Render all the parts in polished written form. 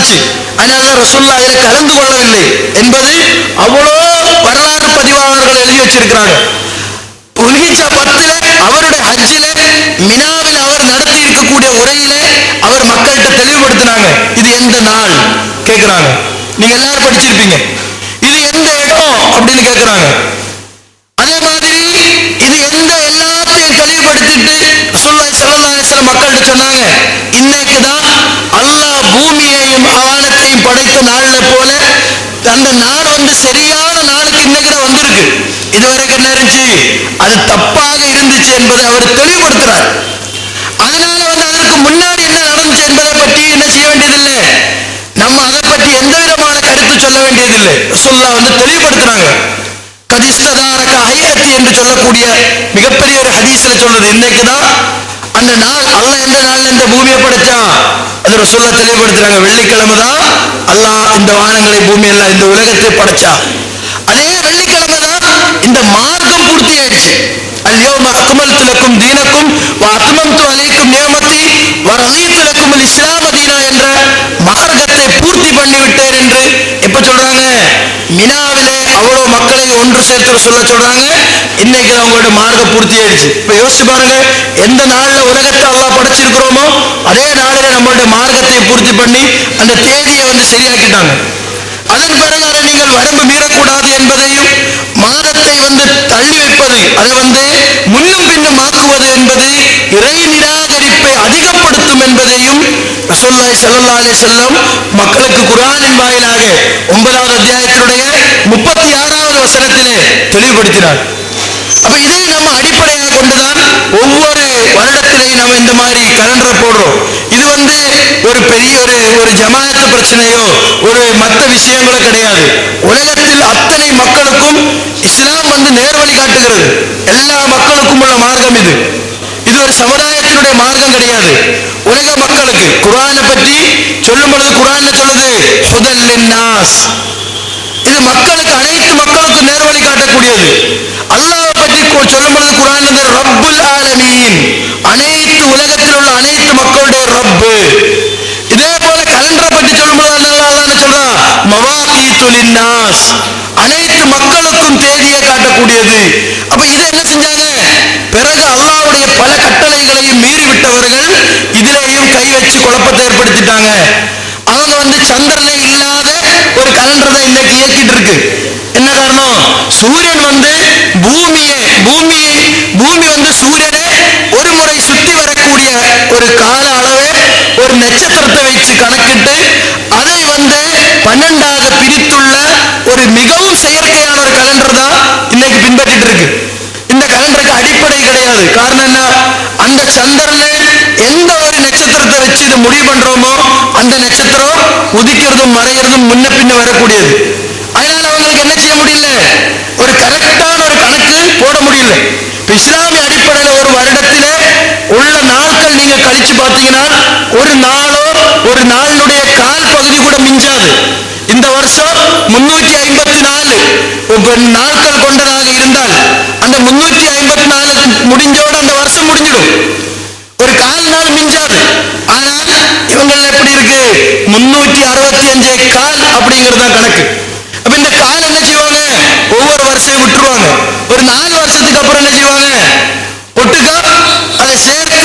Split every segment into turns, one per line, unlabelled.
வந்துச்சு. அதனால ரசூலுல்லாஹ் அதில் கலந்து கொள்ளவில்லை என்பது அவ்வளோ வரலாறு பதிவாளர்கள் எழுதி வச்சிருக்கிறாங்க. துல்ஹிஜ்ஜா 10 அவருடைய ஹஜ்ஜில மினாவில் அவர் நடத்தி இருக்கக்கூடிய உரையில அவர் மக்கள்கிட்ட தெளிவுபடுத்தினாங்க. இது எந்த நாள் கேட்கிறாங்க. நீங்க எல்லாரும் படிச்சிருப்பீங்க. இது எந்த இடம் அப்படின்னு கேட்கிறாங்க. அதே மாதிரி இது எந்த எல்லாத்தையும் தெளிவுபடுத்திட்டு ரசூலுல்லாஹி ஸல்லல்லாஹு அலைஹி வஸல்லம் மக்கள்கிட்ட சொன்னாங்க, இன்னைக்கு தான் அல்லாஹ் பூமியையும் வானத்தையும் படைத்த நாள்ல போல அந்த நாள் சரியான நாளுக்கு இன்னைக்கு தான் வந்திருக்கு. இதுவரைக்கும் என்ன இருந்துச்சு, அது தப்பாக இருந்துச்சு என்பதை அவர் தெளிவுபடுத்துறார். அதனால அதற்கு முன்னாடி என்ன நடந்துச்சு என்பதை பற்றி என்ன செய்ய வேண்டியதில்லை, நம்ம அதை பற்றி எந்த விதமான கருத்து சொல்ல வேண்டியதில்லை. ரசூலுல்லாஹ் தெளிவுபடுத்துறாங்க. கதிஸ்ததாரக ஹையத்தி என்று சொல்லக்கூடிய மிகப்பெரிய ஒரு ஹதீஸ்ல சொல்றது, இன்னைக்கு தான் அந்த நாள். அல்லாஹ் எந்த நாள்ல இந்த பூமியை படைச்சான் அது ரசூலுல்லாஹ் தெளிவுபடுத்துறாங்க. வெள்ளிக்கிழமை தான் அல்லாஹ் இந்த வானங்களை பூமி எல்லாம் இந்த உலகத்தை படைச்சான். அதே வெள்ளிக்கிழமை தான் இந்த மார்க்கம் பூர்த்தி ஆயிடுச்சு. அல்யௌம அக்மல்து லக்கும் தீனக்கும் வ அத்மம்து அலைக்கும் நிஅமதி வ ரதீது லக்கும் அல் இஸ்லாம தீனா என்ற மார்க்கத்தை பூர்த்தி பண்ணி விட்டேன் என்று எப்ப சொல்றாங்க, மினாவிலே அவ்வளோ மக்களை ஒன்று சேர்த்து சொல்றாங்க, இன்னைக்கு அவங்களோட மார்க்கம் பூர்த்தி ஆயிடுச்சு. இப்ப யோசிச்சு பாருங்க, எந்த நாள்ல உலகத்தை அல்லாஹ் படைச்சிருக்கிறோமோ அதே நாளில நம்மளுடைய மார்க்கத்தை பூர்த்தி பண்ணி அந்த தேதியை சரியாக்கிட்டாங்க. அதன் பிறகு அதை நீங்கள் வரம்பு மீறக்கூடாது என்பதையும் மாதத்தை தள்ளி வைப்பது அதை முன்னும் பின்னும் ஆக்குவது என்பது இறை நிராகரிப்பை அதிகப்படுத்தும் என்பதையும் ரசூலுல்லாஹி ஸல்லல்லாஹு அலைஹி வஸல்லம் மக்களுக்கு குர்ஆனின் வாயிலாக 9வது அத்தியாயத்தினுடைய 36வது வசனத்திலே தெளிவுபடுத்தினார். அப்ப இதை நம்ம அடிப்படையாக கொண்டுதான் ஒவ்வொரு வருடத்திலேயும் நம்ம இந்த மாதிரி கலண்டரை போடுறோம். இது ஒரு பெரிய ஒரு ஜமாஅத்து பிரச்சனையோ ஒரு மற்ற விஷயங்களோ கிடையாது. உலகத்தில் அத்தனை மக்களுக்கும் இஸ்லாம் நேர்வழி காட்டுகிறது. எல்லா மக்களுக்கும் உள்ள மார்க்கம் இது. இது ஒரு சமுதாயத்தினுடைய மார்க்கம் கிடையாது. உலக மக்களுக்கு குர்ஆனை பற்றி சொல்லும் பொழுது குர்ஆன்ல சொல்லுது ஹுதல் லின்னாஸ். இது மக்களுக்கு அனைத்து மக்களுக்கும் நேர்வழி காட்டக்கூடியது. அல்லாஹ்வை பற்றி சொல்லும் பொழுது குர்ஆன்ல ரப்புல் ஆலமீன், அனைத்து உலகத்தில் உள்ள அனைத்து மக்களுடைய ரப்பு. இதே போல கலண்டரை பற்றி சொல்லும் பொழுது அல்லாஹ் என்ன சொல்றான், மவாகீத்து லின்னாஸ், அனைத்து மக்களுக்கும் தேதியை காட்டக்கூடியது. அப்ப இதை என்ன செஞ்சாங்க, பிறகு அல்லாஹ்வுடைய பல கட்டளைகளையும் மீறி விட்டவர்கள் இதிலேயும் கை வச்சு குழப்பத்தை ஏற்படுத்திட்டாங்க. அவங்க சந்திரனே இல்லாத ஒரு கலண்டர் தான் இன்னைக்கு இயக்கிட்டு இருக்கு. என்ன காரணம், சூரியன் பூமி சூரியனை ஒரு முறை சுத்தி வரக்கூடிய ஒரு கால அளவை ஒரு நட்சத்திரத்தை வச்சு கணக்கிட்டு அதை 12ஆக பிரித்துள்ள ஒரு மிகவும் செயற்கையான ஒரு கலண்டர் தான் இன்னைக்கு பின்பற்றிட்டு இருக்கு. இந்த கலண்டருக்கு அடிப்படை கிடையாது. காரணம் என்ன, அந்த சந்திரனை எந்த ஒரு நட்சத்திரத்தை வச்சு இதை முடிவு பண்றோமோ அந்த நட்சத்திரம் உதிக்கிறதும் மறைகிறதும் முன்ன பின்ன வரக்கூடியது. அதனால அவங்களுக்கு என்ன செய்ய முடியல, ஒரு கரெக்டான ஒரு கணக்கு போட முடியல. இஸ்லாமிய அடிப்படையில் ஒரு வருடத்திலே உள்ள நாட்கள் நீங்க கழிச்சு பார்த்தீங்கன்னா ஒரு நாளுடைய கால் பகுதி கூட மிஞ்சாது. இந்த வருஷம் 354 நாட்கள் கொண்டதாக இருந்தால் அந்த 354 முடிஞ்சோட அந்த வருஷம் முடிஞ்சிடும். ஒரு கால் நாள் மிஞ்சாது. ஆனால் இவங்க எப்படி இருக்கு, 365 கால் அப்படிங்கிறது கணக்கு. அப்ப இந்த கால் என்ன செய்வாங்க, ஒவ்வொரு வருஷம் விட்டுருவாங்க. ஒரு 4 வருஷத்துக்கு அப்புறம் என்ன செய்வாங்க, ஒட்டுக்கா அதை சேர்த்து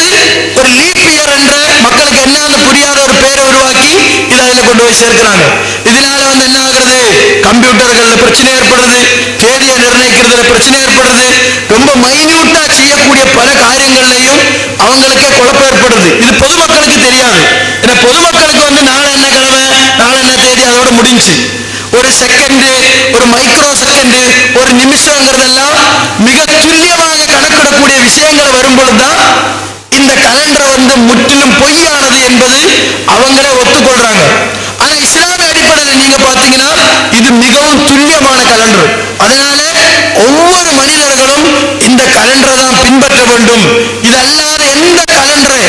ஒரு லீப் இயர் என்ற மக்களுக்கு என்ன புரியாத ஒரு பேரை உருவாக்கி இதை அதில் கொண்டு போய் சேர்க்கிறாங்க. இதனால என்ன ஆகுறது, கம்ப்யூட்டர்கள்ல பிரச்சனை ஏற்படுறது, தேதியை நிர்ணயிக்கிறதுல பிரச்சனை ஏற்படுறது, ரொம்ப மைன்யூட்டா செய்யக்கூடிய பல காரியங்கள்லையும் அவங்களுக்கே குழப்பம் ஏற்படுது. இது பொதுமக்களுக்கு தெரியாது. ஏன்னா பொதுமக்களுக்கு நாளை என்ன கிழமை, நாளை என்ன தேதி, அதோட முடிஞ்சு. ஒரு செகண்ட், ஒரு மைக்ரோ செகண்ட், ஒரு நிமிஷங்கிறதெல்லாம் மிக துல்லியமாக கணக்கிடக்கூடிய விஷயங்கள் வரும்பொழுதுதான் இந்த கலண்டர் முற்றிலும் பொய்யானது என்பது அவங்களே ஒத்துக்கொள்றாங்க. ஆனா இஸ்லாமிய அடிப்படையில் நீங்க பாத்தீங்கன்னா இது மிகவும் துல்லியமான கலண்டர். அதனால ஒவ்வொரு மனிதர்களும் இந்த கலண்டரை தான் பின்பற்ற வேண்டும். இது அல்லாத எந்த கலண்டரை,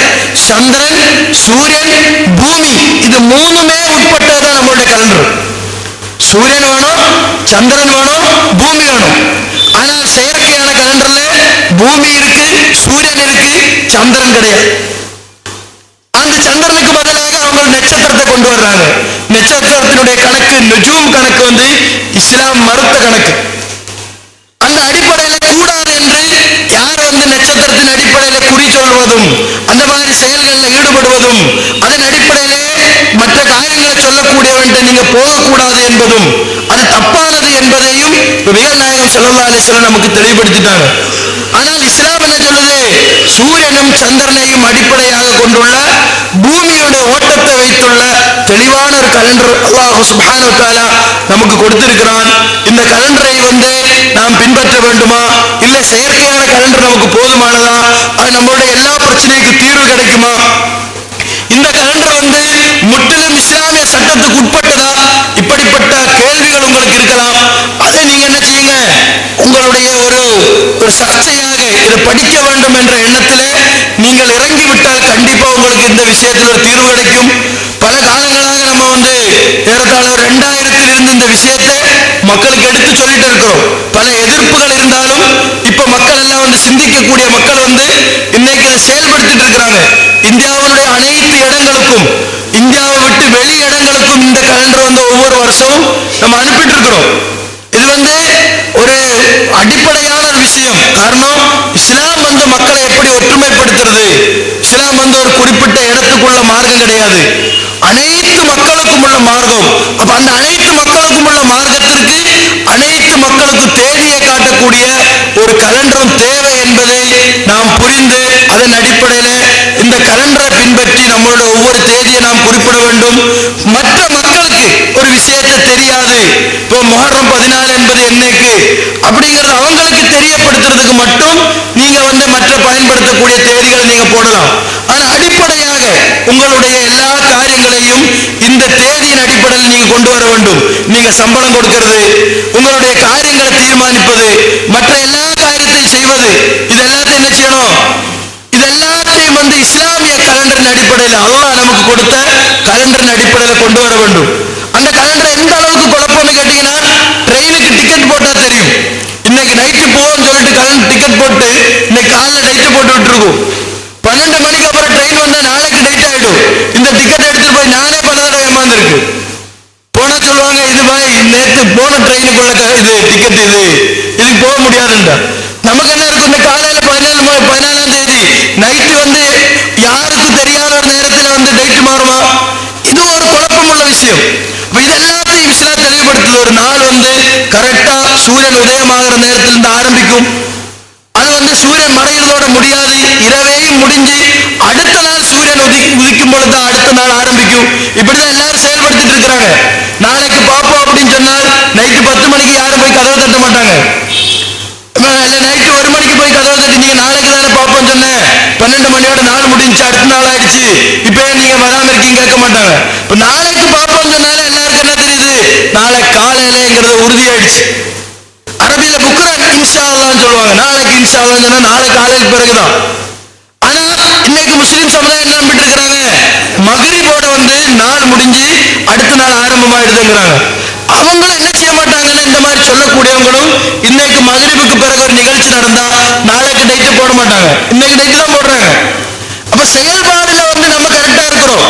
சந்திரன், சூரியன், பூமி, இது மூணுமே உட்பட்டதுதான் நம்மளுடைய கலண்டர். சூரியன் வேணும், சந்திரன் வேணும், பூமி வேணும். ஆனால் செயற்கையான கலண்டர்ல பூமி இருக்கு, சூரியன் இருக்கு, சந்திரன் கிடையாது. அந்த சந்திரனுக்கு பதிலாக அவங்க நட்சத்திரத்தை கொண்டு வர்றாங்க. நட்சத்திரத்தினுடைய கணக்கு நுஜூம் கணக்கு இஸ்லாம் மறுத்த கணக்கு. அந்த அடிப்படையில் கூடாது என்று யார் நட்சத்திரத்தின் அடிப்படையில் குறி சொல்வதும் அந்த மாதிரி செயல்களில் ஈடுபடுவதும் அதன் அடிப்படையிலே மற்ற காரியங்களை சொல்லக்கூடியவன் நீங்க போகக்கூடாது என்பதும் அது தப்பானது என்பதையும் நபிகள் நாயகம் ஸல்லல்லாஹு அலைஹி வஸல்லம் நமக்கு தெளிவுபடுத்திட்டாங்க. ஆனால் இஸ்லாம் என்ன சொல்லுது? சூரியனும் சந்திரனையும் அடிப்படையாக கொண்டுள்ள பூமியுடைய ஓட்டத்தை வைத்துள்ள தெளிவான ஒரு கலண்டர் அல்லாஹ் சுப்ஹானஹு வ தஆலா நமக்கு கொடுத்திருக்கிறான். இந்த கலண்டரை நாம் பின்பற்ற வேண்டுமா, இல்ல செயற்கையான கலண்டர் நமக்கு போதுமானதா, அது நம்மளுடைய எல்லா பிரச்சனைக்கு தீர்வு கிடைக்குமா, இந்த கலண்டர் முற்றிலும் இஸ்லாமிய சட்டத்துக்கு உட்பட்டதா, இப்படிப்பட்ட கேள்விகள் உங்களுக்கு இருக்கலாம். அதை நீங்க என்ன செய்யுங்க, உங்களுடைய ஒரு சர்ச்சையாக இதை படிக்க வேண்டும் என்ற எண்ணத்திலே நீங்கள் இறங்கிவிட்டால் கண்டிப்பா உங்களுக்கு இந்த விஷயத்தில் ஒரு தீர்வு கிடைக்கும். பல காலங்களாக நம்ம ஏறத்தாழ 2000 இருந்து இந்த விஷயத்தை மக்களுக்கு எடுத்து சொல்லிட்டு இருக்கிறோம். பல எதிர்ப்புகள் இருந்தாலும் இப்ப மக்கள் எல்லாம் சிந்திக்கக்கூடிய மக்கள் இன்னைக்கு இதை செயல்படுத்திட்டு இருக்கிறாங்க. இந்தியாவுடைய அனைத்து இடங்களுக்கும், இந்தியாவை விட்டு வெளி இடங்களுக்கும் இந்த கலண்டர் ஒவ்வொரு வருஷமும் நம்ம அனுப்பிட்டு இருக்கிறோம். இது ஒரு அடிப்படையான ஒரு விஷயம். காரணம், இஸ்லாம் மக்களை எப்படி ஒற்றுமைப்படுத்துறது? இஸ்லாம் ஒரு குறிப்பிட்ட இடத்துக்குள்ள மார்க்கம் கிடையாது, அனைத்து மக்களுக்கும் உள்ள மார்க்கம். அப்ப அந்த அனைத்து மக்களுக்கும் உள்ள மார்க்கத்திற்கு அனைத்து மக்களுக்கு தேதியை காட்டக்கூடிய ஒரு கலண்டரும் தேவை என்பதை நாம் புரிந்து அதன் அடிப்படையில் இந்த கலண்டரை பின்பற்றி நம்மளோட ஒவ்வொரு தேதியை நாம் குறிப்பிட வேண்டும். மற்ற மக்களுக்கு ஒரு விஷயத்தை தெரியாது, இப்போ முஹர்ரம் 14 என்பது என்னைக்கு அப்படிங்கிறது அவங்களுக்கு தெரியப்படுத்துறதுக்கு மட்டும் நீங்க மற்ற பயன்படுத்தக்கூடிய தேதிகளை நீங்க போடலாம். ஆனா அடிப்படையாக உங்களுடைய எல்லா காரியங்களையும் இந்த தேதியின் அடிப்படையில் நீங்க கொண்டு வர வேண்டும். நீங்க சம்பளம் கொடுக்கிறது, உங்களுடைய காரியங்களை தீர்மானிப்பது, மற்ற எல்லா காரியத்தையும் செய்வது, இது எல்லாத்தையும் என்ன செய்யணும்? இது எல்லாத்தையும் இஸ்லாமிய கலண்டரின் அடிப்படையில், அல்லாஹ் நமக்கு கொடுத்த கலண்டரின் அடிப்படையில் கொண்டு வர வேண்டும். அந்த கலண்டர் எந்த அளவுக்கு குழப்பம்னு கேட்டீங்கன்னா, ட்ரெயினுக்கு டிக்கெட் போட்டா தெரியும். இன்னைக்கு நைட்டு போவோம்னு சொல்லிட்டு கலண்டர் டிக்கெட் போட்டு இன்னைக்கு காலைல நைட்டு போட்டு விட்டுருக்கும். 12 மணிக்கு அப்புறம் ட்ரெயின் வந்தா நாளைக்கு நைட் ஆயிடும். இந்த டிக்கெட் எடுத்துட்டு போய் நானே பல தடவை ஏமாந்துருக்கு. போனா சொல்லுவாங்க, இது பாய் நேற்று போன ட்ரெயினுக்குள்ள இது டிக்கெட், இதுக்கு போக முடியாதுண்டா. நமக்கு என்ன இருக்கும், இந்த காலையில 14ஆம் தேதி நைட்டு யாருக்கும் தெரியாத ஒரு நேரத்தில் டேட் மாறுமா? இது ஒரு குழப்பமுள்ள விஷயம். இது எல்லாத்தையும் இஸ்லாம் தெளிவுபடுத்துது. ஒரு நாள் கரெக்டா சூரியன் உதயமாகிற நேரத்திலிருந்து ஆரம்பிக்கும். அது சூரியன் மறைகிறதோட முடியாது, இரவையும் முடிஞ்சு அடுத்த நாள் சூரியன் உதிக்கும் பொழுது அடுத்த நாள் ஆரம்பிக்கும். இப்படிதான் எல்லாரும் செயல்படுத்திட்டு இருக்கிறாங்க. நாளைக்கு பார்ப்போம் அப்படின்னு சொன்னால் நைட்டு 10 மணிக்கு யாரும் போய் கதவை தட்ட மாட்டாங்க. நைட்டு 1 மணிக்கு போய் கதவை தட்டி நீங்க நாளைக்கு தானே பார்ப்போம் சொன்னேன், 12 மணியோட நாள் முடிஞ்சு அடுத்த நாள் ஆயிடுச்சு, இப்ப நீங்க வராம இருக்கீங்க கேட்க மாட்டாங்க. இப்ப நாளைக்கு பார்ப்போம் சொன்னாலே எல்லாருக்கும் என்ன தெரியுது, நாளை காலையிலங்கிறது உறுதியாயிடுச்சு. அரபியில புக்ரான் இன்ஷா அல்லாஹ்னு சொல்லுவாங்க. நாளைக்கு இன்ஷா அல்லாஹ்னு சொன்னா நாளை காலையில பிறகுதான். ஆனா இன்னைக்கு முஸ்லிம் சமுதாயம் என்ன பண்ணிட்டு இருக்கிறாங்க, மக்ரிபோட நாள் முடிஞ்சு அடுத்த நாள் ஆரம்பமாயிடுதுங்கிறாங்க. அவங்களும் என்ன செய்ய மாட்டாங்கன்னா, இந்த மாதிரி சொல்லக்கூடியவங்களும் இன்னைக்கு மக்ரிபுக்கு பிறகு ஒரு நிகழ்ச்சி நடந்தா நாளைக்கு டேட் போட மாட்டாங்க, இன்னைக்கு டேட் தான் போடுறாங்க. அப்ப செயல்பாடுல நம்ம கரெக்டா இருக்கிறோம்.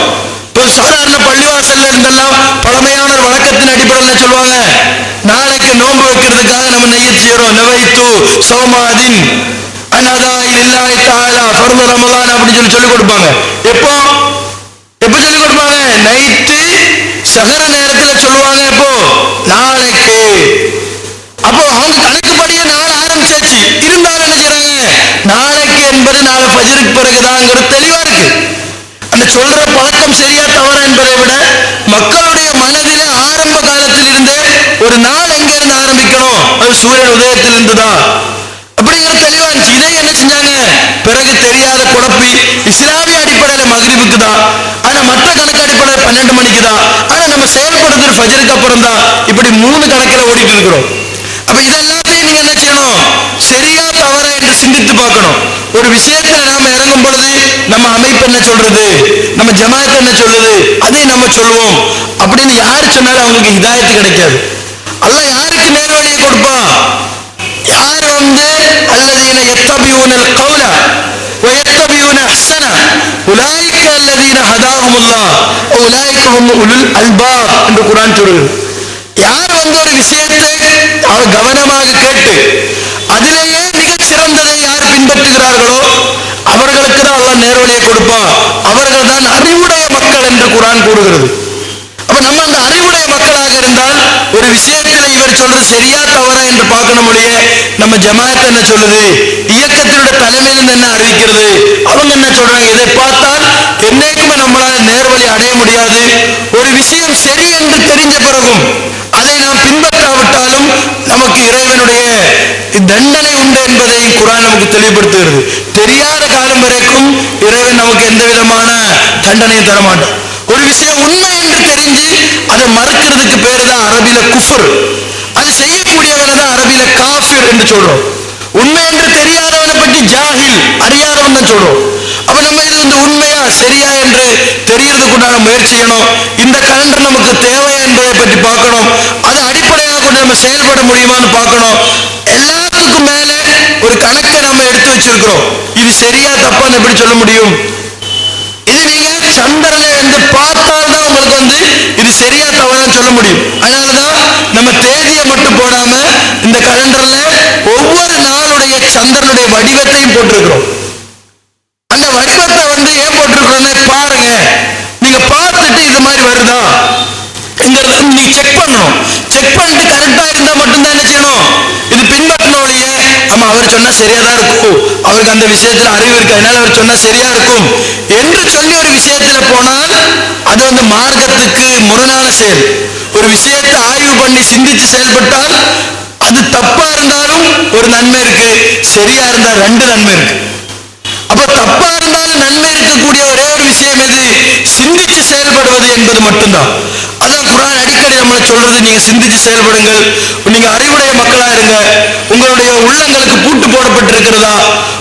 இப்போ சாதாரண பள்ளிவாசல்ல இருந்தெல்லாம் பழமையான ஒரு வழக்கத்தின் அடிப்படையில் சொல்லுவாங்க, நாளைக்கு நோன்பு வைக்கிறதுக்காக நம்ம நெய்யத் செய்யறோம், நவைத்து சௌமாதின் அனதா இல்லாஹி தஆலா ஃபர்து ரமலான் அப்படின்னு சொல்லி கொடுப்பாங்க. எப்போ சொல்லி கொடுப்பாங்க? நைட்டு சஹர நேரத்தில் சொல்லுவாங்க. எப்போ? நாளைக்கு. அப்போ அவங்க கணக்குப்படியே நாள் ஆரம்பிச்சாச்சு. இருந்தாலும் என்ன செய்றாங்க, நாளைக்கு என்பது நாளை ஃபஜ்ருக்கு பிறகுதாங்கிறது தெளிவா இருக்கு. அந்த சொல்ற பழக்கம் சரியா தவறா என்பதை விட மக்களுடைய மனதிலே ஆரம்ப காலத்தில் இருந்தே ஒரு நாள் எங்க இருந்து ஆரம்பிக்கணும், அது சூரியன் உதயத்தில் இருந்துதான் அப்படிங்கிற தெளிவா இருந்துச்சு. இதை என்ன செஞ்சாங்க, பிறகு தெரியாத குழப்பி இஸ்லாமிய அடிப்படையில மக்ரிபுக்கு தான், ஆனா மற்ற கணக்கு அடிப்படையில் 12 மணிக்கு தான், ஆனா நம்ம செயல்படுறது ஃபஜ்ருக்கு அப்புறம் தான். இப்படி 3 கணக்கில் ஓடிட்டு இருக்கிறோம். அப்ப இதெல்லாத்தையும் நீங்க என்ன செய்யணும், சரியா தவறா என்று சிந்தித்து பார்க்கணும். ஒரு விஷயத்துல நாம இறங்கும் பொழுது நம்ம அமைப்பு என்ன சொல்றது, நம்ம ஜமாத் என்ன சொல்லுது, அதை நம்ம சொல்லுவோம் அப்படின்னு யாரு சொன்னாலும் அவங்களுக்கு ஹிதாயத்து கிடைக்காது. அல்லாஹ் யாருக்கு நேர்வழியை கொடுப்பான்? யார் அல்லதீன யத்தபியூனல் கௌல வ யத்தபியூன அஹ்ஸன உலைக அல்லதீன ஹதாஹும் யஹ்ஷாஹுமுல்லாஹ் உலைக ஹும் உலுல் அல்பாப் என்று குர்ஆன் சொல்கிறது. யார் ஒரு விஷயத்தை அவர் கவனமாக கேட்டு அதிலேயே மிகச் சிறந்ததை யார் பின்பற்றுகிறார்களோ அவர்களுக்கு தான் அல்லாஹ் நேர்வழியை கொடுப்பான். அவர்கள் தான் அறிவுடைய மக்கள் என்று குர்ஆன் கூறுகிறது. அப்ப நம்ம அந்த அறிவுடைய மக்களாக இருந்தால் ஒரு விஷயத்துல இவர் சொல்றது சரியா தவறா என்று பார்க்கணும் மொழியே நம்ம ஜமாத் என்ன சொல்லுது, இயக்கத்தினுடைய தலைமையிலிருந்து என்ன அறிவிக்கிறது, அவங்க என்ன சொல்றாங்க, இதை பார்த்தால் என்னைக்குமே நம்மளால நேர்வழி அடைய முடியாது. ஒரு விஷயம் சரி என்று தெரிஞ்ச பிறகும் அதை நாம் பின்பற்றாவிட்டாலும் நமக்கு இறைவனுடைய தண்டனை உண்டு என்பதை குர்ஆன் நமக்கு தெளிவுபடுத்துகிறது. தெரியாத காலம் வரைக்கும் இறைவன் நமக்கு எந்த விதமான தண்டனையும் தரமாட்டான். ஒரு விஷயம் உண்மை என்று தெரிஞ்சு அதை மறுக்கிறதுக்கு பேரு தான் அரபில குஃபர். அது செய்யக்கூடியவனை தான் அரபில காஃபிர் என்று சொல்றோம். உண்மை என்று தெரியாதவனை பற்றி ஜாஹில், அறியாதவன் தான் சொல்றோம். அப்ப நம்ம இது உண்மையா சரியா என்று தெரியறதுக்குண்டான முயற்சி செய்யணும். இந்த கலண்டர் நமக்கு தேவையா என்பதை பற்றி பார்க்கணும். அதை அடிப்படையாக கொண்டு நம்ம செயல்பட முடியுமான்னு பார்க்கணும். எல்லாத்துக்கும் மேல ஒரு கணக்கை நம்ம எடுத்து வச்சிருக்கிறோம். இது சரியா தப்பான்னு எப்படி சொல்ல முடியும்? இது நீங்க சந்திரனை பார்த்தால்தான் உங்களுக்கு இது சரியா தவறான்னு சொல்ல முடியும். அதனாலதான் நம்ம தேதியை மட்டும் போடாம இந்த கலண்டர்ல ஒவ்வொரு நாளுடைய சந்திரனுடைய வடிவத்தையும் போட்டிருக்கிறோம். அந்த வடிவத்தை ஏன் போட்டிருக்கிறோம்னு பாருங்க. நீங்க பார்த்துட்டு இது மாதிரி வருதா நீங்க செக் பண்ணணும். செக் பண்ணிட்டு கரெக்டா இருந்தா மட்டும்தான் என்ன செய்யணும், இது பின்பற்றணும். ஆமா அவர் சொன்னா சரியா தான் இருக்கும், அவருக்கு அந்த விஷயத்துல அறிவு இருக்கு, அதனால அவர் சொன்னா சரியா இருக்கும் என்று சொல்லி ஒரு விஷயத்துல போனால் அது மார்க்கத்துக்கு முரணான செயல். ஒரு விஷயத்தை ஆய்வு பண்ணி சிந்திச்சு செயல்பட்டால் அது தப்பா இருந்தாலும் ஒரு நன்மை இருக்கு, சரியா இருந்தா ரெண்டு நன்மை இருக்கு. அப்ப தப்பா இருந்தாலும் நன்மை இருக்கக்கூடிய ஒரே ஒரு விஷயம் எது, சிந்திச்சு செயல்படுவது என்பது மட்டும்தான். அதான் குர்ஆன் அடிக்கடி நம்மளை சொல்றது, நீங்க சிந்திச்சு செயல்படுங்கள், நீங்க அறிவுடைய மக்களா இருங்க, உங்களுடைய உள்ளங்களுக்கு பூட்டு போடப்பட்டிருக்கிறதா,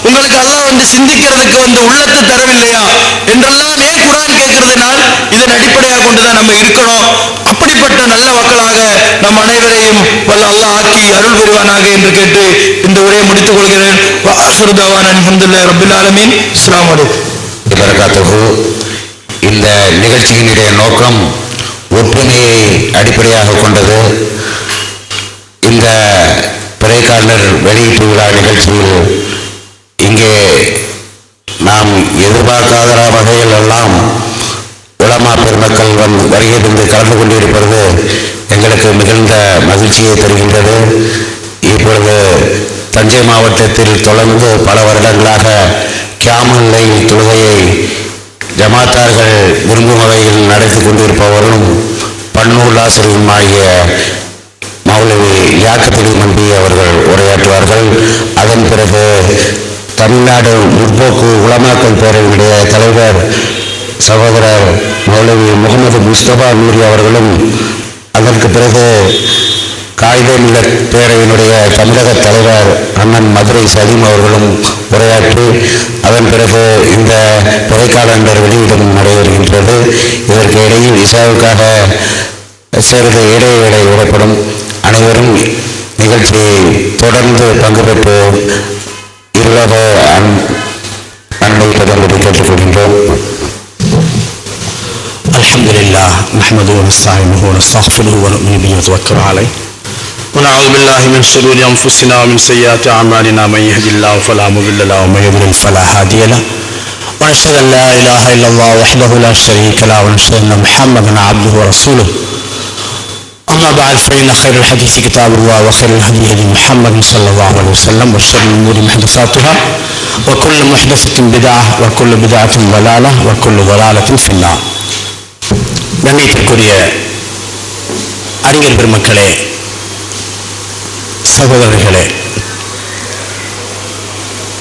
உங்களுக்கு அல்லாஹ் சிந்திக்கிறதுக்கு உள்ளத்தை தரவில்லையா என்றெல்லாம் ஏன் குர்ஆன் கேட்கிறதுனால் இதன் அடிப்படையாக கொண்டுதான் நம்ம இருக்கணும். அப்படிப்பட்ட நல்ல மக்களாக நம் அனைவரையும் வல்ல அல்லாஹ் ஆக்கி அருள் புரிவானாக என்று கேட்டு இந்த உரையை முடித்துக் கொள்கிறேன். அல்ஹம்துலில்லாஹி ரப்பில் ஆலமீன். அஸ்ஸலாமு அலைக்கும்.
இந்த நிகழ்ச்சியினுடைய நோக்கம் ஒற்றுமையை அடிப்படையாக கொண்டது. இந்த பிறைக்காலர் வெளியீட்டு விழா நிகழ்ச்சியில் இங்கே நாம் எதிர்பார்க்காத வகையில் எல்லாம் உலமா பெருமக்கள் வருகை தந்து கலந்து கொண்டிருப்பது எங்களுக்கு மிகுந்த மகிழ்ச்சியை தருகின்றது. இப்பொழுது தஞ்சை மாவட்டத்தில் தொடர்ந்து பல வருடங்களாக கியாமுல் லைல் தொழுகையை ஜமாத்தார்கள் விரும்பும் வகையில் நடத்தி கொண்டிருப்பவரும் பன்னூல் ஆசிரியருமாகிய மௌலவி யாக்கத் மண்டி அவர்கள் உரையாற்றுவார்கள். அதன் பிறகு தமிழ்நாடு முற்போக்கு உலமாக்கல் பேரவையுடைய தலைவர் சகோதரர் மௌலவி முகமது முஸ்தபா நூரி அவர்களும், அதற்கு பிறகு காயிதே மில்லத் பேரவையினுடைய தமிழக தலைவர் அண்ணன் மதுரை சலீம் அவர்களும் உரையாற்றி அதன் பிறகு இந்த பிறைக்காலண்டர் வெளியிடம் நடைபெறுகின்றது. இதற்கு இடையில் இசாவுக்காக சிறிது இடைவேளை விடப்படும். அனைவரும் நிகழ்ச்சியை தொடர்ந்து பங்கு பெற்று இருளக அன்பை பதவியை கேட்டுக்கொள்கின்றோம்.
அல்ஹம்துலில்லாஹ் நஹ்மதுஹு வ நஸ்தஈனுஹு வ நஸ்தக்ஃபிருஹு வ நு'மினு பிஹி வ நதவக்கலு அலைஹி ونعوذ بالله من شرور أنفسنا ومن سيئات أعمالنا من يهد الله فلا مضل له ومن يضلل فلا هادي له ونشهد أن لا إله إلا الله وحده لا شريك له ونشهد أن محمدا عبده ورسوله أما بعد فإن خير الحديث كتاب الله وخير الهدي هدي محمد صلى الله عليه وسلم وشر الأمور محدثاتها وكل محدثة بدعة وكل بدعة ضلالة وكل ضلالة في النار. கண்ணியத்திற்குரிய அறிஞர் பெருமக்களே, சகோதரர்களே,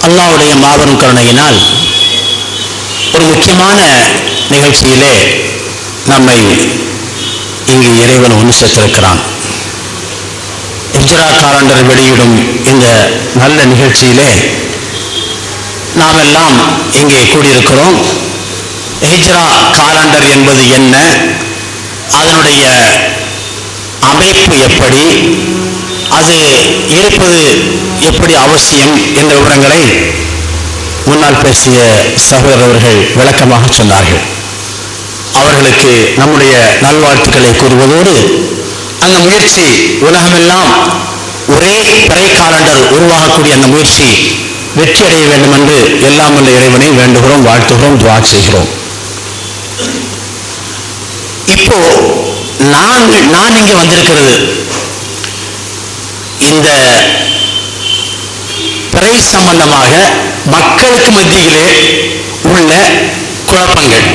அல்லாஹ்வுடைய மாபெரும் கருணையினால் ஒரு முக்கியமான நிகழ்ச்சியிலே நம்மை இங்கு இறைவன் ஒன்று சேர்த்திருக்கிறான். ஹிஜ்ரா காலண்டர் வெளியிடும் இந்த நல்ல நிகழ்ச்சியிலே நாம் எல்லாம் இங்கே கூடியிருக்கிறோம். ஹிஜ்ரா காலண்டர் என்பது என்ன, அதனுடைய அமைப்பு எப்படி, அது இருப்பது எப்படி அவசியம் என்ற விவரங்களை முன்னால் பேசிய சகோதரர்கள் விளக்கமாக சொன்னார்கள். அவர்களுக்கு நம்முடைய நல்வாழ்த்துக்களை கூறுவதோடு அந்த முயற்சி உலகமெல்லாம் ஒரே பிறை காலண்டர் உருவாகக்கூடிய அந்த முயற்சி வெற்றி அடைய வேண்டும் என்று எல்லாம் வல்ல இறைவனை வேண்டுகிறோம், வாழ்த்துகிறோம், துஆ செய்கிறோம். இப்போ நான் இங்கே வந்திருக்கிறது இந்த பிறை சம்பந்தமாக மக்களுக்கு மத்தியிலே உள்ள குழப்பங்கள்.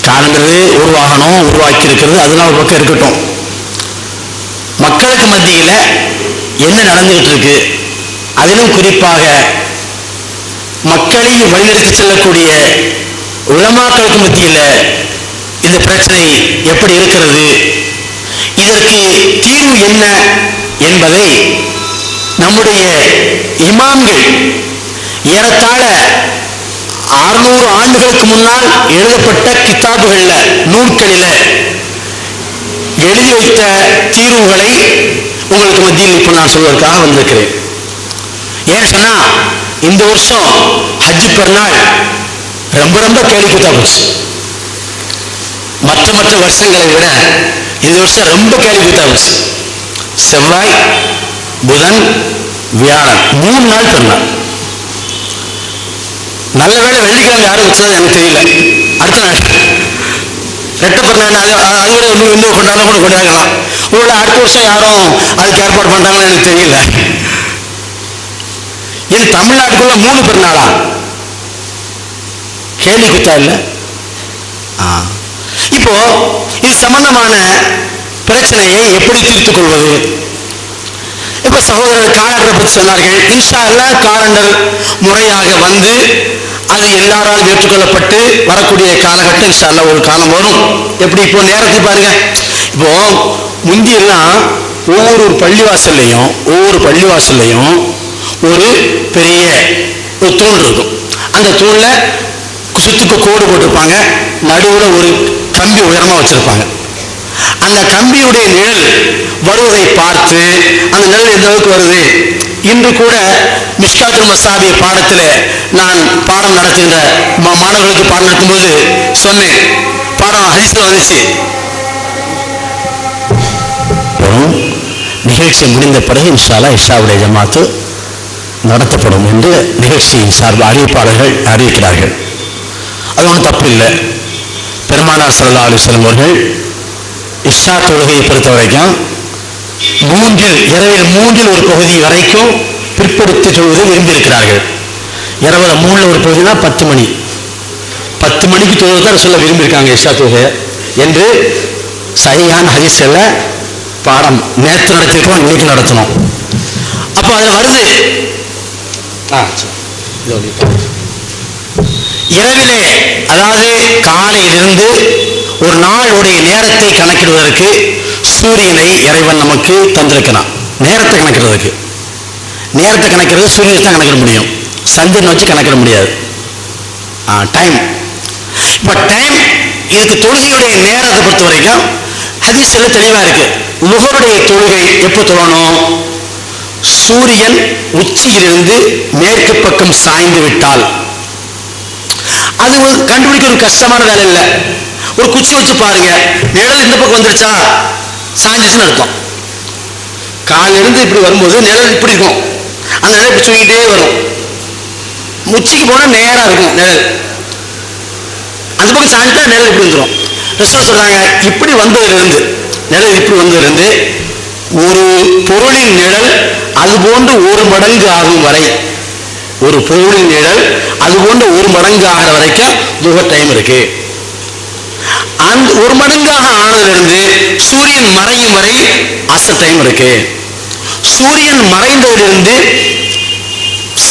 காலண்டர் உருவாக்கி இருக்கிறது, அதெல்லாம் ஒரு பக்கம் இருக்கட்டும். மக்களுக்கு மத்தியில் என்ன நடந்துகிட்டு இருக்கு, அதிலும் குறிப்பாக மக்களை வழிநடத்தி செல்லக்கூடிய உலமாக்களுக்கு மத்தியில் இந்த பிரச்சனை எப்படி இருக்கிறது, இதற்கு தீர்வு என்ன என்பதை நம்முடைய இமாம்கள் ஏறத்தாழ 600 ஆண்டுகளுக்கு முன்னால் எழுதப்பட்ட கிதாபுகள்ல, நூல்களில் எழுதி வைத்த தீர்வுகளை உங்களுக்கு மத்தியில் இப்போ நான் சொல்வதற்காக வந்திருக்கிறேன். ஏன்னு சொன்னா இந்த வருஷம் ஹஜ் பெருநாள் ரொம்ப ரொம்ப கேள்விக்குத்தா போச்சு. மற்ற வருஷங்களை விட இந்த வருஷம் ரொம்ப கேள்விக்குத்தா போச்சு. செவ்வாய், புதன், வியாழன் 3 நாள் பெருநாள். நல்ல வேளை வெள்ளிக்கிழமை யாரும் வச்சது எனக்கு தெரியல. அடுத்த நாள் ரெட்ட பெருநாள், அது கூட இன்னும் கொண்டாடலாம் கூட கொண்டாடலாம். உங்களை அடுத்த வருஷம் யாரும் அதுக்கு ஏற்பாடு பண்றாங்கன்னு எனக்கு தெரியல. இது தமிழ்நாட்டுக்குள்ள 3 பெருநாளா? கேள்வி குத்தா இல்ல? இப்போ இது சம்பந்தமான பிரச்சனையை எப்படி தீர்த்துக் கொள்வது? இப்ப சகோதரர் காலண்டரை பற்றி சொன்னார்கள். இன்ஷா அல்லாஹ் காலண்டர் முறையாக வந்து அது எல்லாராலும் ஏற்றுக்கொள்ளப்பட்டு வரக்கூடிய காலகட்டம் இன்ஷா அல்லாஹ் ஒரு காலம் வரும். எப்படி இப்போ நேரத்தை பாருங்க. இப்போ முந்தியெல்லாம் ஒவ்வொரு பள்ளிவாசல்லையும் ஒரு பெரிய ஒரு தூண் இருக்கும். அந்த தூண்ல சுத்துக்கு கோடு போட்டிருப்பாங்க, நடுவில் ஒரு கம்பி உயரமா வச்சிருப்பாங்க. அந்த கம்பியுடைய நிழல் வருவதை பார்த்து அந்த நிழல் எந்த அளவுக்கு வருது. இன்று கூட மிஷ்காத்துல் மசாபி பாடத்தில் நான் பாடம் நடத்துகின்ற மாணவர்களுக்கு பாடம் நடத்தும்போது சொன்னேன், பாடம் ஹதீஸ்ல வந்துச்சு. நிகழ்ச்சி முடிந்த பிறகு இன்ஷா அல்லாஹ் இஷாவுடைய ஜமாத்து நடத்தப்படும் என்று நிகழ்ச்சியின் சார்பு அறிவிப்பாளர்கள் அறிவிக்கிறார்கள். அது ஒன்றும் தப்பு இல்லை. பெருமானார் ஸல்லல்லாஹு அலைஹி வஸல்லம் அவர்கள் இஷா தொழுகையை பொறுத்த வரைக்கும் இரவில் 3 ஒரு பகுதி வரைக்கும் பிற்படுத்தி தொழுவதை விரும்பியிருக்கிறார்கள். இரவில் 3 ஒரு பகுதினா 10 மணிக்கு தொழுவதான் சொல்ல விரும்பியிருக்காங்க இஷா தொழுகை என்று சரியான ஹதீஸ்ல பாடம் நேற்று நடத்திருக்கோம், இன்னைக்கு நடத்தணும். அப்போ அதில் வருது இரவிலே, அதாவது காலையிலிருந்து ஒரு நாளுடைய நேரத்தை கணக்கிடுவதற்கு சூரியனை இறைவன் நமக்கு தந்திருக்கிறான். நேரத்தை கணக்கிடுறதுக்கு, நேரத்தை கணக்கிறது சூரியனை தான் கணக்கிட முடியும், சந்திரனை வச்சு கணக்கிட முடியாது. டைம். இப்போ டைம் இதுக்கு தொழுகையுடைய நேரத்தை பொறுத்த வரைக்கும் ஹதீஸ்ல தெளிவா இருக்கு. லுஹருடைய தொழுகை எப்போ தொழணும்? சூரியன் உச்சியிலிருந்து மேற்கு பக்கம் சாய்ந்து விட்டால். அது கண்டுபிடிக்க ஒரு கஷ்டமான வேலை இல்லை. ஒரு குச்சி வச்சு பாருங்க, நிழல் இந்த பக்கம் வந்துருச்சா, சாஞ்சிச்சுன்னு அர்த்தம். காலிலிருந்து இப்படி வரும்போது நிழல் இப்படி இருக்கும், அந்த நிழல் இப்படி தூக்கிட்டே வரும். உச்சிக்கு போனா நேரா இருக்கும் நிழல், அந்த பக்கம் சாஞ்சிட்டா நிழல் இப்படி வந்துடும். ரசூல் சொல்றாங்க, இப்படி வந்ததிலிருந்து நிழல் இப்படி வந்ததிலிருந்து ஒரு பொருளின் நிழல் அது போன்று 1 மடங்கு ஆகும் வரை, ஒரு பொருளின் நிழல் அது போன்று 1 மடங்கு ஆகிற வரைக்கும் துஹர் டைம் இருக்கு. அந்த 1 மடங்காக ஆனதிலிருந்து சூரியன் மறையும் வரை அசர் டைம் இருக்கு. சூரியன் மறைந்ததிலிருந்து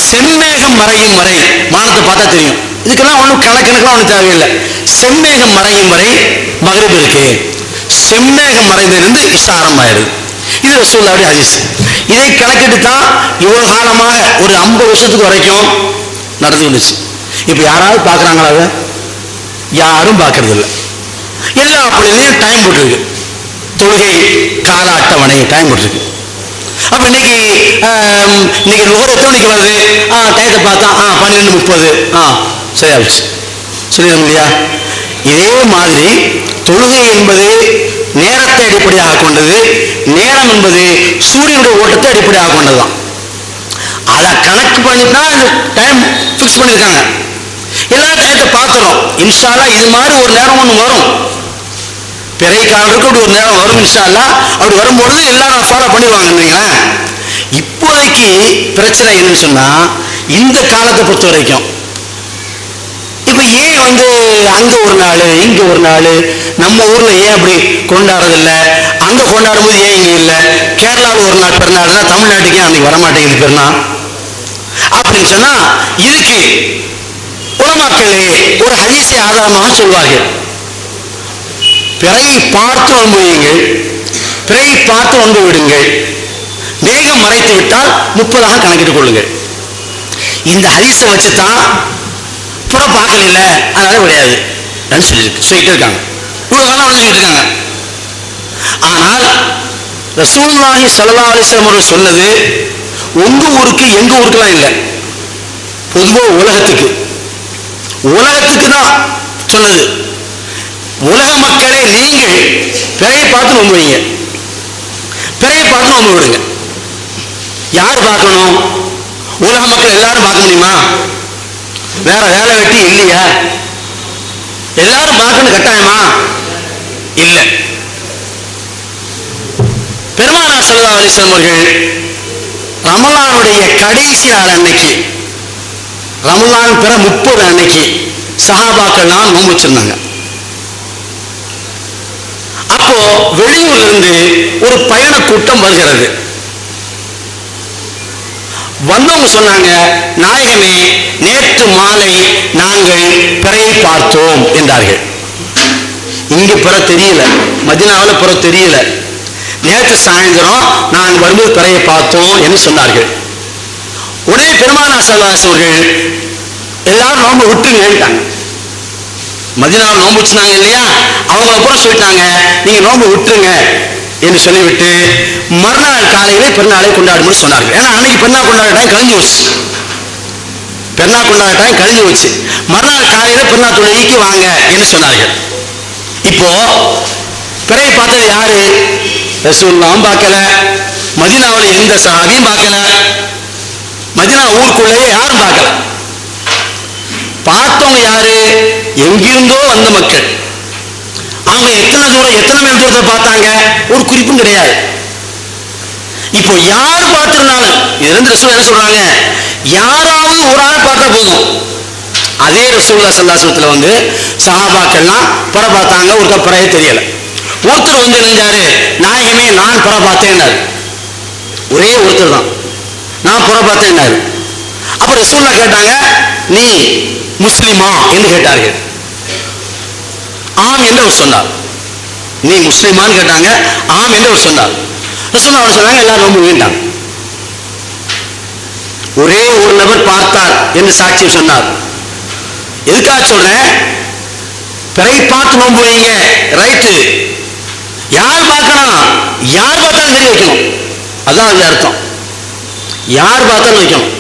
செம்மேகம் மறையும் வரை, வானத்தை பார்த்தா தெரியும், இதுக்கெல்லாம் ஒன்றும் கணக்கெல்லாம் ஒன்றும் தேவையில்லை. செம்மேகம் மறையும் வரை மக்ரிப் இருக்கு. செம்மேகம் மறைந்ததிலிருந்து இஷா ஆரம்பமாயிடுது. இது ரசூலுல்லாஹி ஹதீஸ். இதை கணக்கிட்டு தான் இவ்வளவு காலமாக ஒரு 50 வருஷத்துக்கு வரைக்கும் நடந்து வந்துச்சு. இப்ப யாராவது பார்க்குறாங்களா? யாரும் பார்க்கறது இல்லை. எல்லா பள்ளியிலையும் டைம் போட்டிருக்கு, தொழுகை கால அட்டவணை டைம் போட்டிருக்கு. அப்ப இன்னைக்கு லுஹர் எத்தனை மணிக்கு வருது? டயத்தை பார்த்தா 12:30. சரியாச்சு, சொல்லிடுங்க இல்லையா? இதே மாதிரி தொழுகை என்பது நேரத்தை அடிப்படையாக கொண்டது, நேரம் என்பது சூரியனுடைய ஓட்டத்தை அடிப்படையாக கொண்டதுதான். அதை கணக்கு பண்ணிட்டு தான் டைம் ஃபிக்ஸ் பண்ணியிருக்காங்க. எல்லா டயத்தை பார்த்துறோம். இன்ஷா அல்லாஹ் இது மாதிரி ஒரு நேரம் ஒன்று வரும், பிறை காலருக்கு அப்படி ஒரு நேரம் வரும் இன்ஷா அல்லாஹ். அப்படி வரும்பொழுது எல்லாரும் ஃபாலோ பண்ணிடுவாங்க. இப்போதைக்கு பிரச்சனை என்னன்னு சொன்னா, இந்த காலத்தை பொறுத்த வரைக்கும் இப்ப ஏன் அங்க ஒரு நாள் இங்க ஒரு நாள், நம்ம ஊர்ல ஏன் அப்படி கொண்டாடுறதில்ல, அங்க கொண்டாடும் போது ஏன் இங்க இல்ல, கேரளாவில் ஒரு நாள் பெருநாள்னா தமிழ்நாட்டுக்கே அன்னைக்கு வரமாட்டேங்குது பெருநாள் அப்படின்னு சொன்னா, இதுக்கு உலமாக்களே ஒரு ஹதீஸை ஆதாரமாக சொல்வார்கள். பிறையை பார்த்து நோன்பு வையுங்கள், பிறையை பார்த்து நோன்பு விடுங்கள், மேகம் மறைத்து விட்டால் 30 கணக்கிட்டுக் கொள்ளுங்கள். இந்த ஹதீஸை வச்சுதான் புற பார்க்கல அதனால விடையாது சொல்லிட்டு இருக்காங்க. இவ்வளவு காலம் சொல்லிட்டு இருக்காங்க. ஆனால் ரசூலுல்லாஹி ஸல்லல்லாஹு அலைஹி வஸல்லம் அவர்கள் சொன்னது உங்க ஊருக்கு எங்க ஊருக்குலாம் இல்லை, பொதுவா உலகத்துக்கு தான் சொன்னது. உலக மக்களே நீங்கள் பிறையை பார்த்து நோன்பு வைங்க, பிறையை பார்த்து நோன்பு விடுங்க. யார் பார்க்கணும்? உலக மக்கள் எல்லாரும் பார்க்க முடியுமா? வேற வேலை வெட்டி இல்லையா? எல்லாரும் பார்க்கணும் கட்டாயமா? இல்லை. பெருமானார் ஸல்லல்லாஹு அலைஹி வஸல்லம் அவர்கள் ரமலானுடைய கடைசி நாள் அன்னைக்கு, ரமலான் பிற 30 அன்னைக்கு சஹாபாக்கள்லாம் நோன்பு வச்சிருந்தாங்க. அப்போ வெளியூர்ல இருந்து ஒரு பயண கூட்டம் வருகிறது. வந்தவங்க சொன்னாங்க, நாயகமே நேற்று மாலை நாங்கள் பிறையை பார்த்தோம் என்றார்கள். இங்க பிற தெரியல, மதீனாவில் பிற தெரியல. நேற்று சாயந்தரம் நாங்கள் வரும்போது பிறையை பார்த்தோம் என்று சொன்னார்கள். உடனே பெருமானார் ஸல்லல்லாஹு அலைஹி வஸல்லம் அவர்கள் எல்லாரும் நோன்பு விட்டுங்கன்ட்டாங்க. மதீனாவில் நோன்பு வச்சுனாங்க இல்லையா, அவங்கள கூட சொல்லிட்டாங்க நீங்க நோன்பு விட்டுருங்க என்று சொல்லிவிட்டு மறுநாள் காலையிலே பெருநாளை கொண்டாடும்போது சொன்னார்கள். ஏன்னா அன்னைக்கு பெருநாள் கொண்டாட டைம் கழிஞ்சு போச்சு, பெருநாள் கொண்டாட டைம் கழிஞ்சு போச்சு. மறுநாள் காலையில பெருநாள் தொழுகைக்கு வாங்க என்று சொன்னார்கள். இப்போ பிறையை பார்த்தது யாரு? ரசூலுல்லாஹ் பார்க்கல, மதீனாவில் எந்த சஹாபியும் பார்க்கல, மதீனா ஊருக்குள்ளேயே யாரும் பார்க்கல. பார்த்தவங்க யாரு? எங்கிருந்தோ வந்த மக்கள். அவங்க எத்தனை மைல் தூரத்தை பார்த்தாங்க? ஒரு குறிப்பும் கிடையாது. இப்போ யார் பார்த்திருந்தாலும் இருந்து ரசூல் என்ன சொல்றாங்க, யாராவது ஒரு ஆள் பார்த்தா போதும். அதே ரசூலுல்லாஹி ஸல்லல்லாஹு அலைஹி வஸல்லம் சஹாபாக்கள்லாம் பிற பார்த்தாங்க, ஒருக்கா பிறையே தெரியல. ஒருத்தர் நினைஞ்சாரு, நாயகமே நான் பிற பார்த்தேன்னாரு. ஒரே ஒருத்தர் தான், நான் பிற பார்த்தேன்னாரு. அப்ப ரசூலுல்லாஹ் கேட்டாங்க, நீ முஸ்லிமா என்று கேட்டார்கள். ஆம் என்று அவர் சொன்னார். நீ முஸ்லிமான்னு கேட்டாங்க, ஆம் என்று அவர் சொன்னார். ரசூலுல்லாஹ் அவர் சொன்னாங்க, எல்லாரும் நோன்பு வைத்தாங்க. ஒரே ஒரு நபர் பார்த்தார் என்று சாட்சியம் சொன்னார். எதுக்காக சொல்றேன்? பிறை பார்த்து நோன்பு வைங்க, ரைட்டு. யார் பார்க்கணும்? யார் பார்த்தாலும் தெரிய வைக்கணும், அதான் அது அர்த்தம். யார் பார்த்தாலும் வைக்கணும்.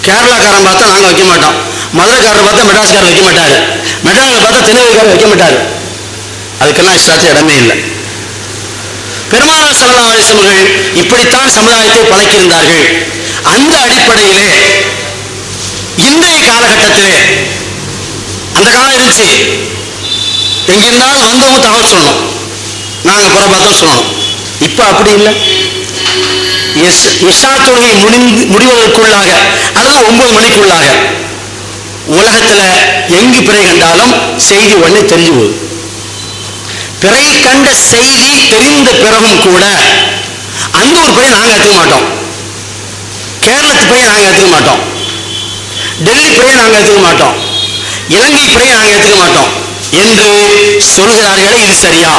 கேரளாக்காரன் பார்த்தா நாங்கள் வைக்க மாட்டோம், மதுரைக்காரர் பார்த்தா மெட்ராஸ்காரர் வைக்க மாட்டாரு, மெட்ராஸில் பார்த்தா திருநெல்வேலிக்காரர் வைக்க மாட்டாரு. அதுக்கெல்லாம் இஷ்டாச்சு இடமே இல்லை. பெருமானார் ஸல்லல்லாஹு அலைஹி வஸல்லம் அவர்கள் இப்படித்தான் சமுதாயத்தை பழக்கியிருந்தார்கள். அந்த அடிப்படையிலே இன்றைய காலகட்டத்திலே, அந்த காலம் இருந்துச்சு, எங்கிருந்தாலும் வந்தவங்க தகவல் சொல்லணும், நாங்கள் புற பார்த்தோம் சொல்லணும். இப்போ அப்படி இல்லை. இஷா தொழுகை முடிவதற்குள்ளாக அல்லது 9 மணிக்குள்ளாக உலகத்துல எங்கு பிறை கண்டாலும் செய்தி உடனே தெரிஞ்சு போகுது. பிறை கண்ட செய்தி தெரிந்த பிறகும் கூட அந்த ஒரு பிறையை நாங்கள் எடுத்துக்க மாட்டோம், கேரளத்து பிறையை நாங்கள் எடுத்துக்க மாட்டோம், டெல்லி பிறையை நாங்கள் எடுத்துக்க மாட்டோம், இலங்கை பிறையை நாங்கள் எடுத்துக்க மாட்டோம் என்று சொல்கிறார்களே, இது சரியா?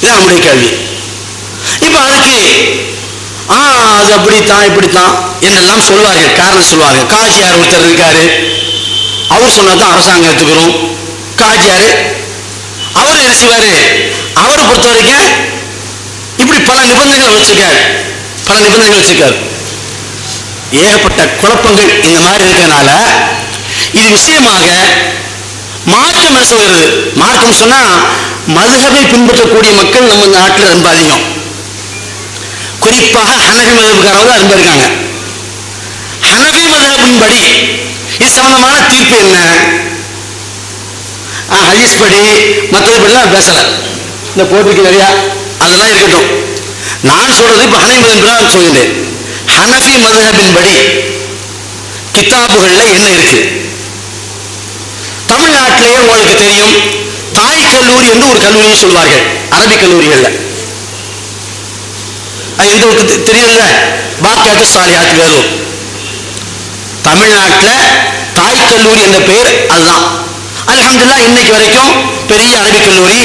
இது நம்முடைய கேள்வி. இப்ப அதுக்கு அது அப்படித்தான் இப்படித்தான் என்னெல்லாம் சொல்வார்கள், காரணம் சொல்வார்கள். காஜியார் ஒருத்தர் இருக்காரு, அவர் சொன்னதான் அரசாங்கம் எடுத்துக்கிறோம். காஜியாரு அவர் என்ன செய்வாரு, அவரை பொறுத்த வரைக்கும் இப்படி பல நிபந்தனைகள் வச்சிருக்காரு. ஏகப்பட்ட குழப்பங்கள் இந்த மாதிரி இருக்கிறதுனால இது விஷயமாக மார்க்கம் என்ன சொல்கிறது? மார்க்கம் சொன்னா மதுஹபை பின்பற்றக்கூடிய மக்கள் நம்ம நாட்டில் ரொம்ப அதிகம். குறிப்பாக ஹனஃபி மதுஹப்காரங்க ரொம்ப இருக்காங்க. ஹனஃபி மதுஹபின் படி இது சம்பந்தமான தீர்ப்பு என்ன? ஹதீஸ் படி மற்றது படிலாம் பேசல, இந்த போட்டிக்கு நிறையா அதெல்லாம் இருக்கட்டும். நான் சொல்றது இப்ப ஹனஃபி மதுஹப் சொல்கிறேன். ஹனஃபி மதுஹபின் படி கிதாபுகள்ல என்ன இருக்கு? தமிழ்நாட்டிலேயே உங்களுக்கு தெரியும், தாய் கல்லூரி என்று ஒரு கல்லூரியை சொல்வார்கள், அரபிக் கல்லூரிகள்ல. அது எந்த தெரியல, பாக்கியாத்து சாலிஹாத் வேலூர். தமிழ்நாட்டில் தாய் கல்லூரி என்ற பெயர் அதுதான். அல்ஹம்துலில்லாஹ் இன்னைக்கு வரைக்கும் பெரிய அரபிக் கல்லூரி.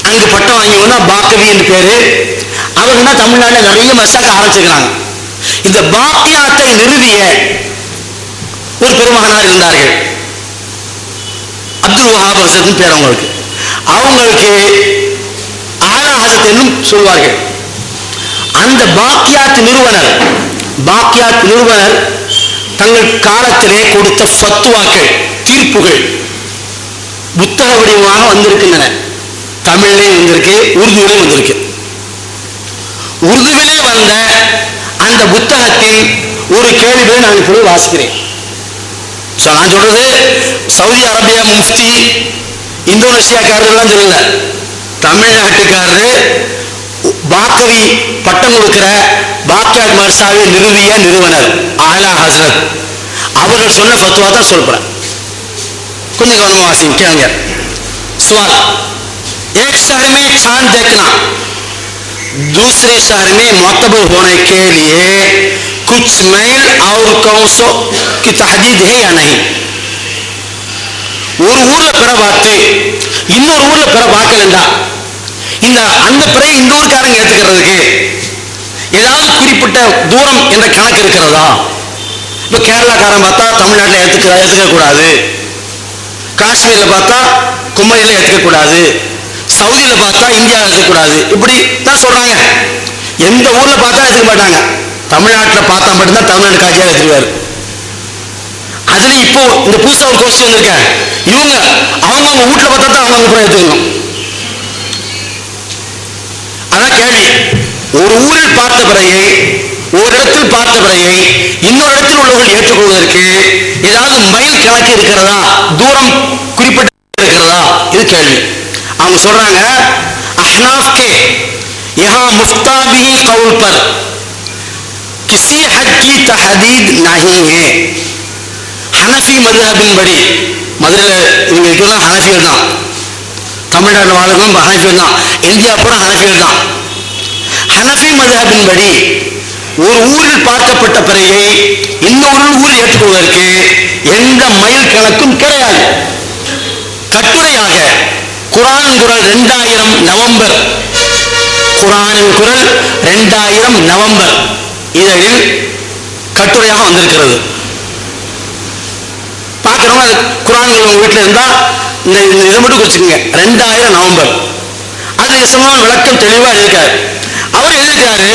அங்கு பட்டம் வாங்கி வந்தா பாக்கவி என்று பேரு. அவங்க தான் தமிழ்நாட்டில் நிறைய மசாக்க ஆரம்பிச்சிருக்கிறாங்க. இந்த பாக்கியாத்தை நிறுவிய ஒரு பெருமகனார் இருந்தார்கள், அப்துல் வஹாப் ஹசரத் பேர் அவங்களுக்கு. அவங்களுக்கு ஆலா ஹசரத் என்னும் சொல்வார்கள். அந்த பாக்கியாத் நிறுவனர் தங்கள் காலத்திலே கொடுத்த ஃபத்வாக்கள், தீர்ப்புகள் புத்தக வடிவமாக வந்திருக்கின்றன. தமிழ்லையும் வந்திருக்கு, உருதுவிலையும் வந்திருக்கு. உருதுவிலே வந்த அந்த புத்தகத்தில் ஒரு கேள்வியை நான் இப்பொழுது வாசிக்கிறேன். நான் சொல்றது சவுதி அரேபியா முஃப்தி, இந்தோனேஷியாக்காரர்கள்லாம் சொல்லல, தமிழ்நாட்டுக்காரரு பாக்கவி பட்டம் கொடுக்கிற பாக்கியாத் மர்சாவை நிறுவிய நிறுவனர் ஆலா ஹசரத் அவர்கள் சொன்ன ஃபத்வா தான் சொல்றேன். கொஞ்சம் கவனமா வாசிங்க, கேளுங்க. सवाल, एक शहर में चांद देखना दूसरे शहर में मुअतबर होने के लिए कुछ मील और कौसों की तहदीद है या नहीं? ஒரு ஊர்ல பிற பார்த்து இன்னொரு ஊர்ல பிற பார்க்கலண்டா இந்த அந்த பிறை இந்த ஊர்க்காரங்க ஏத்துக்கிறதுக்கு ஏதாவது குறிப்பிட்ட தூரம் என்ற கணக்கு இருக்கிறதா? இப்ப கேரளாக்காரன் பார்த்தா தமிழ்நாட்டில் ஏத்துக்க கூடாது, காஷ்மீர்ல பார்த்தா குமரியில ஏத்துக்க கூடாது, சவுதியில பார்த்தா இந்தியாவில் ஏத்துக்கூடாது, இப்படி தான் சொல்றாங்க. எந்த ஊர்ல பார்த்தா ஏத்துக்க மாட்டாங்க, தமிழ்நாட்டில் பார்த்தா மட்டும்தான் தமிழ்நாடு காட்சியாக ஏத்துக்குவாரு. அதுல இப்போ இந்த புதுசா ஒரு கோஷ்டி வந்திருக்க, இவங்க அவங்க வீட்டுல பார்த்தா தான் அவங்க கூட ஏத்துக்கணும். அதான் கேள்வி. ஒரு ஊரில் பார்த்த பிறையை, ஒரு இடத்தில் பார்த்த பிறையை இன்னொரு இடத்தில் உள்ளவர்கள் ஏற்றுக்கொள்வதற்கு ஏதாவது மைல் கணக்கு இருக்கிறதா, தூரம் குறிப்பிட்ட இருக்கிறதா, இது கேள்வி. அவங்க சொல்றாங்க, அஹ்னாஃப் के यहाँ मुफ्ता भी कौल पर किसी हद की तहदीद नहीं है. ஹனஃபி மதுஹபின் படி, மதுரையில் இவங்க இருக்கிறதா ஹனஃபியர் தான், தமிழ்நாட்டில் வாழ்றவங்க ஹனஃபியர் தான், இந்தியா பூரா ஹனஃபியர் தான். ஹனஃபி மதுஹபின் படி ஒரு ஊரில் பார்க்கப்பட்ட பிறையை இன்னொரு ஊரில் ஏற்றுக்கொள்வதற்கு எந்த மைல் கணக்கும் கிடையாது. கட்டுரையாக குர்ஆன் குரல் 2000 நவம்பர், குர்ஆனின் குரல் 2000 நவம்பர் இதழில் கட்டுரையாக வந்திருக்கிறது. பார்க்குறவங்க குர்ஆன்கள் உங்கள் வீட்டில் இருந்தால் இந்த இதை மட்டும் குறிச்சுக்கோங்க, 2000 நவம்பர். அது சம்பந்தமான விளக்கம் தெளிவாக இருக்காரு. அவர் எழுதியிருக்காரு,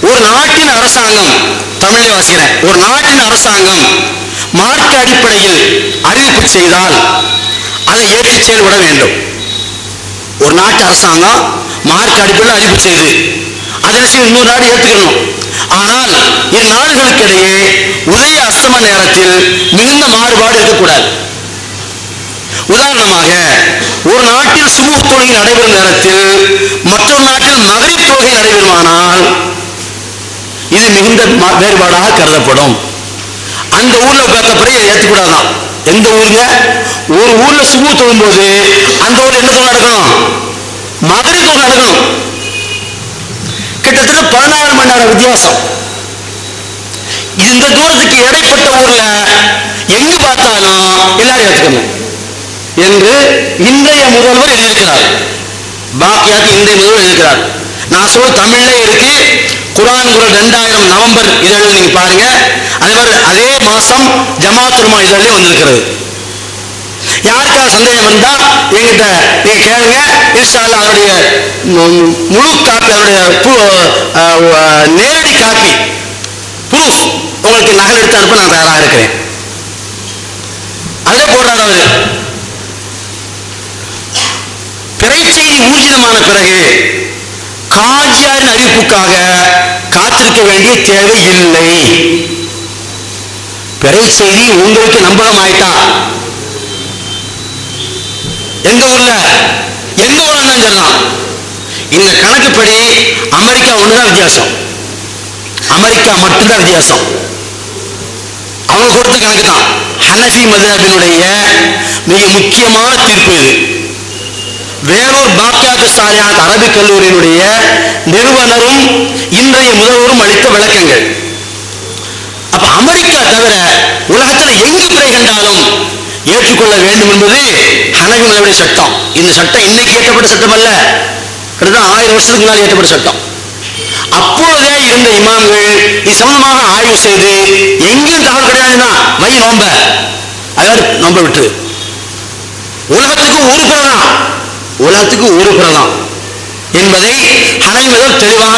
ஒரு நாட்டின் அரசாங்கம், தமிழை வாசிக்கிறேன், ஒரு நாட்டின் அரசாங்கம் மார்க்க அடிப்படையில் அறிவிப்பு செய்தால் அதை ஏற்று செயல்பட வேண்டும். ஒரு நாட்டு அரசாங்கம் மார்க்க அடிப்படையில் அறிவிப்பு செய்து அதை இன்னொரு நாடு ஏற்றுக்கணும். ஆனால் இரு நாடுகளுக்கிடையே உதய அஸ்தம நேரத்தில் மிகுந்த மாறுபாடு இருக்கக்கூடாது. உதாரணமாக, ஒரு நாட்டில் சுபுஹ் தொழுகை நடைபெறும் நேரத்தில் மற்றொரு நாட்டில் மக்ரிப் தொழுகை நடைபெறுமானால் இது மிகுந்த வேறுபாடாக கருதப்படும். அந்த ஊர்ல பார்த்தபடி ஏற்றுக்கூடாதான். எந்த ஊர்ல? ஒரு ஊர்ல சுபுஹ் தொழும்போது அந்த ஊர்ல என்ன தொழுகை நடக்கணும்? மக்ரிப் தொழுகை நடக்கணும். கிட்டத்தட்ட 14 மணி நேரம் வித்தியாசம். இந்த தூரத்துக்கு இடைப்பட்ட ஊர்ல எங்கு பார்த்தாலும் எல்லாரும் ஏற்றுக்கணும் என்று இன்றைய முதல்வர் எழுதியிருக்கிறார். பாக்கியாத் இன்றைய முதல்வர் எழுதியிருக்கிறார். நான் சொல்ல தமிழ்ல இருக்கு, குர்ஆன் குரல் 2000 நவம்பர் இதழில் நீங்க பாருங்க. அதே மாதிரி அதே மாசம் ஜமாத் உலமா இதழில் வந்திருக்கிறது. யாருக்காவது சந்தேகம் இருந்தா என்கிட்ட நீங்க கேளுங்க, இன்ஷா அல்லாஹ் அவருடைய முழு காப்பி, அவருடைய நேரடி காப்பி ப்ரூஃப் உங்களுக்கு நகல் எடுத்து அனுப்ப நான் தயாராக இருக்கிறேன். அதே போடுறாரு அவரு,
பலவீனமான பிறகு காஜியாரின் அறிவிப்புக்காக காத்திருக்க வேண்டிய தேவை இல்லை. பிறை செய்தி உங்களுக்கு நம்பகம் ஆயிட்டா எங்க ஊர்ல எந்த ஊர்ல சொல்லலாம். இந்த கணக்குப்படி அமெரிக்கா ஒண்ணுதான் வித்தியாசம். அமெரிக்கா மட்டும்தான் வித்தியாசம். அவங்க கொடுத்த கணக்கு தான். ஹனஃபி மذஹபினுடைய மிக முக்கியமான தீர்ப்பு இது. வேறொரு பாக்கியாத்து சாலிஹாத் அரபிக் கல்லூரியினுடைய நிறுவனரும் இன்றைய முதல்வரும் அளித்த விளக்கங்கள். அப்ப அமெரிக்கா தவிர உலகத்துல எங்கு பிறை கண்டாலும் ஏற்றுக்கொள்ள வேண்டும் என்பது ஹனஃபி மذஹபுடைய சட்டம். இந்த சட்டம் இன்னைக்கு ஏற்றப்பட்ட சட்டம் அல்ல, கிட்டத்தட்ட 1000 வருஷத்துக்கு முன்னால் ஏற்றப்பட்ட சட்டம். அப்பொழுதே இருந்த இமாம்கள் இது சம்பந்தமாக ஆய்வு செய்து எங்கேயும் தகவல் கிடையாதுன்னா வை நோம்ப அதாவது நோம்ப விட்டு உலகத்துக்கு ஒரு பிறதான் என்பதை ஹனஃபி மذஹப் தெளிவாக